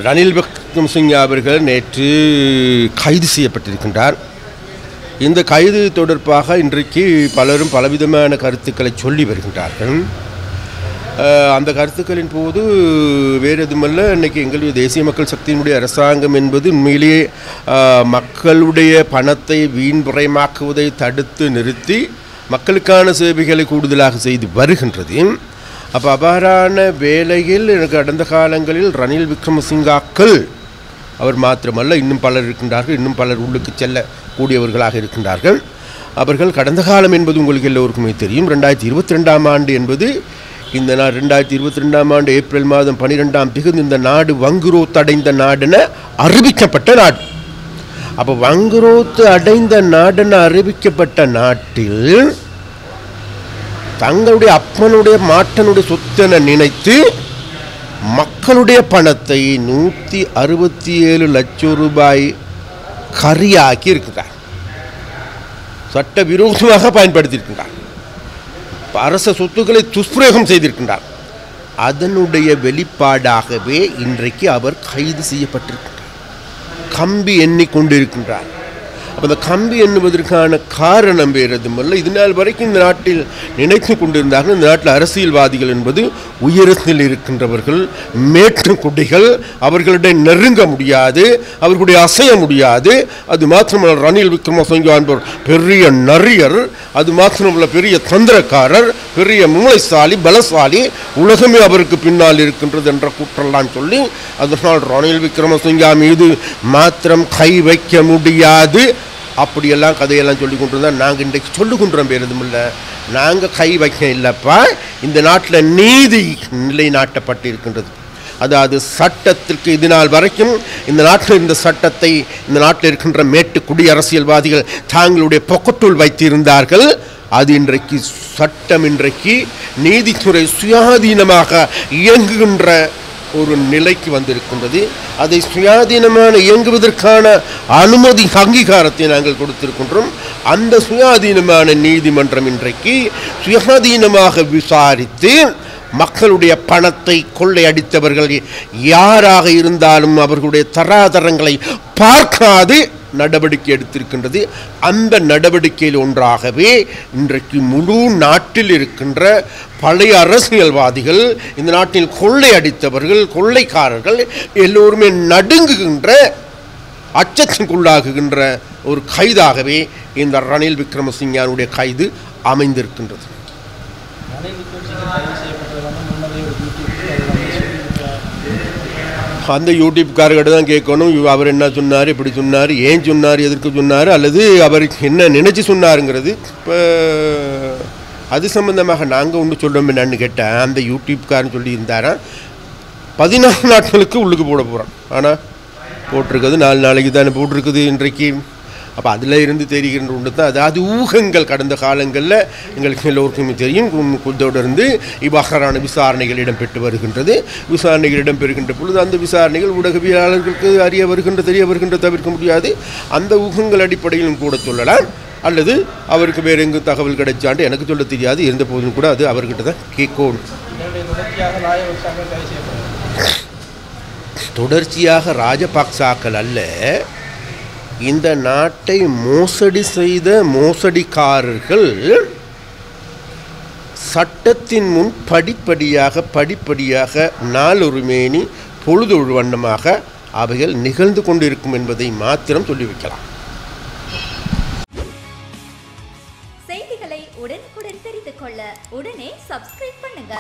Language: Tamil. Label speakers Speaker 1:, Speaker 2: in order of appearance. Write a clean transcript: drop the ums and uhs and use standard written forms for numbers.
Speaker 1: ரணில் விக்ரமசிங்கே அவர்கள் நேற்று கைது செய்யப்பட்டிருக்கின்றார். இந்த கைது தொடர்பாக இன்றைக்கு பலரும் பலவிதமான கருத்துக்களை சொல்லி வருகின்றார்கள். அந்த கருத்துக்களின் போது வேறு எதுமல்ல, இன்றைக்கி எங்களுடைய தேசிய மக்கள் சக்தியினுடைய அரசாங்கம் என்பது உண்மையிலேயே மக்களுடைய பணத்தை வீண்புறமாக்குவதை தடுத்து நிறுத்தி மக்களுக்கான சேவைகளை கூடுதலாக செய்து வருகின்றது. அப்போ அவ்வாறான வேளையில் எனக்கு கடந்த காலங்களில் ரணில் விக்ரமசிங்காக்கள் அவர் மாத்திரமல்ல, இன்னும் பலர் இருக்கின்றார்கள், இன்னும் பலர் உள்ளுக்கு செல்லக்கூடியவர்களாக இருக்கின்றார்கள். அவர்கள் கடந்த காலம் என்பது உங்களுக்கு எல்லோருக்குமே தெரியும். 2022ஆம் ஆண்டு என்பது இந்த 2022ஆம் ஆண்டு ஏப்ரல் மாதம் 12ஆம் தேதி இந்த நாடு வங்குரோத்து அடைந்த நாடுன அறிவிக்கப்பட்ட நாடு. அப்போ வங்குரோத்து அடைந்த நாடுன அறிவிக்கப்பட்ட நாட்டில் தங்களுடைய அப்பனுடைய மாட்டனுடைய சொத்தென நினைத்து மக்களுடைய பணத்தை 167 லட்சம் ரூபாய் கரியாக்கி இருக்கிறார். சட்ட விரோதமாக பயன்படுத்தியிருக்கின்றார். அரச சொத்துக்களை துஷ்பிரயோகம் செய்திருக்கின்றார். அதனுடைய வெளிப்பாடாகவே இன்றைக்கு அவர் கைது செய்யப்பட்டிருக்கின்றார். கம்பி எண்ணிக்கொண்டிருக்கின்றார். அப்போ அந்த கம்பி எண்ணுவதற்கான காரணம் வேறதுமல்ல, இது நாள் வரைக்கும் இந்த நாட்டில் நினைத்து கொண்டிருந்தார்கள். இந்த நாட்டில் அரசியல்வாதிகள் என்பது உயரத்தில் இருக்கின்றவர்கள், மேட்டு குடிகள், அவர்களிடையே நெருங்க முடியாது, அவர்களுடைய அசைய முடியாது. அது மாத்திரமல்ல, ரணில் விக்ரமசிங்கே என்பவர் பெரிய நரியர், அது மாத்திரமல்ல பெரிய தந்திரக்காரர், பெரிய மூளைசாலி, பலசாலி, உலகமே அவருக்கு பின்னால் இருக்கின்றது என்ற குற்றெல்லாம் சொல்லி அதனால் ரணில் விக்ரமசிங்கே மீது மாத்திரம் கை வைக்க முடியாது அப்படியெல்லாம் கதையெல்லாம் சொல்லி கொண்டிருந்தால் நாங்கள் இன்றைக்கு சொல்லுகின்றோம். வேறு எதுவும் இல்லை, நாங்கள் கை வைக்க இல்லைப்பா. இந்த நாட்டில் நீதி நிலைநாட்டப்பட்டு இருக்கின்றது. அதாவது சட்டத்திற்கு இது நாள் வரைக்கும் இந்த நாட்டில் இருந்த சட்டத்தை இந்த நாட்டில் இருக்கின்ற மேட்டு குடி அரசியல்வாதிகள் தாங்களுடைய பொக்கட்டுள் வைத்திருந்தார்கள். அது இன்றைக்கு சட்டம், இன்றைக்கு நீதித்துறை சுயாதீனமாக இயங்குகின்ற ஒரு நிலைக்கு வந்திருக்கின்றது. அதை சுயாதீனமான இயங்குவதற்கான அனுமதி அங்கீகாரத்தை நாங்கள் கொடுத்திருக்கின்றோம். அந்த சுயாதீனமான நீதிமன்றம் இன்றைக்கு சுயாதீனமாக விசாரித்து மக்களுடைய பணத்தை கொள்ளையடித்தவர்கள் யாராக இருந்தாலும் அவர்களுடைய தராதரங்களை பார்க்காது நடவடிக்கை எடுத்திருக்கின்றது. அந்த நடவடிக்கையில் ஒன்றாகவே இன்றைக்கு முழு நாட்டில் இருக்கின்ற பழைய அரசியல்வாதிகள், இந்த நாட்டில் கொள்ளையடித்தவர்கள், கொள்ளைக்காரர்கள் எல்லோருமே நடுங்குகின்ற, அச்சத்திற்குள்ளாகுகின்ற ஒரு கைதாகவே இந்த ரணில் விக்ரமசிங்கனுடைய கைது அமைந்திருக்கின்றது. அந்த யூடியூப்காரர்கிட்ட தான் கேட்கணும், அவர் என்ன சொன்னார், இப்படி சொன்னார், ஏன் சொன்னார், எதற்கு சொன்னார், அல்லது அவருக்கு என்ன நினச்சி சொன்னாருங்கிறது. இப்போ அது சம்பந்தமாக நாங்கள் ஒன்று சொல்கிறோம். என்னன்னு கேட்டேன், அந்த யூடியூப்காரன் சொல்லியிருந்தாரா 14 நாட்களுக்கு உள்ளுக்கு போட போகிறான். ஆனால் போட்டிருக்குது 4 நாளைக்கு தானே போட்டிருக்குது இன்றைக்கு. அப்போ அதில் இருந்து தெரிகின்ற ஒன்று தான். அதாவது ஊகங்கள் கடந்த காலங்களில் எங்களுக்கு எல்லோருக்குமே தெரியும். தொடர்ந்து இவ்வாறான விசாரணைகள் இடம்பெற்று வருகின்றது. விசாரணைகள் இடம்பெறுகின்ற பொழுது அந்த விசாரணைகள் ஊடகவியலாளர்களுக்கு அறிய வருகின்ற, தெரிய வருகின்ற, தவிர்க்க முடியாது. அந்த ஊகங்கள் அடிப்படையிலும் கூட சொல்லலாம், அல்லது அவருக்கு வேறு எங்கும் தகவல் கிடைச்சாண்டு எனக்கு சொல்ல தெரியாது. இருந்த போதும் கூட அது அவர்கிட்ட தான் கேட்கணும். தொடர்ச்சியாக ராஜபக்சாக்கள் அல்ல, இந்த நாட்டை மோசடி செய்த மோசடிக்காரர்கள் சட்டத்தின் முன் படிப்படியாக நாளொரு மேனி பொழுதொரு வண்ணமாக அவைகள் நிகழ்ந்து கொண்டிருக்கும் என்பதை மாத்திரம் சொல்லி வைக்கலாம்.
Speaker 2: செய்திகளை உடனுக்குடன் தெரிந்து கொள்ள உடனே சப்ஸ்கிரைப் பண்ணுங்க.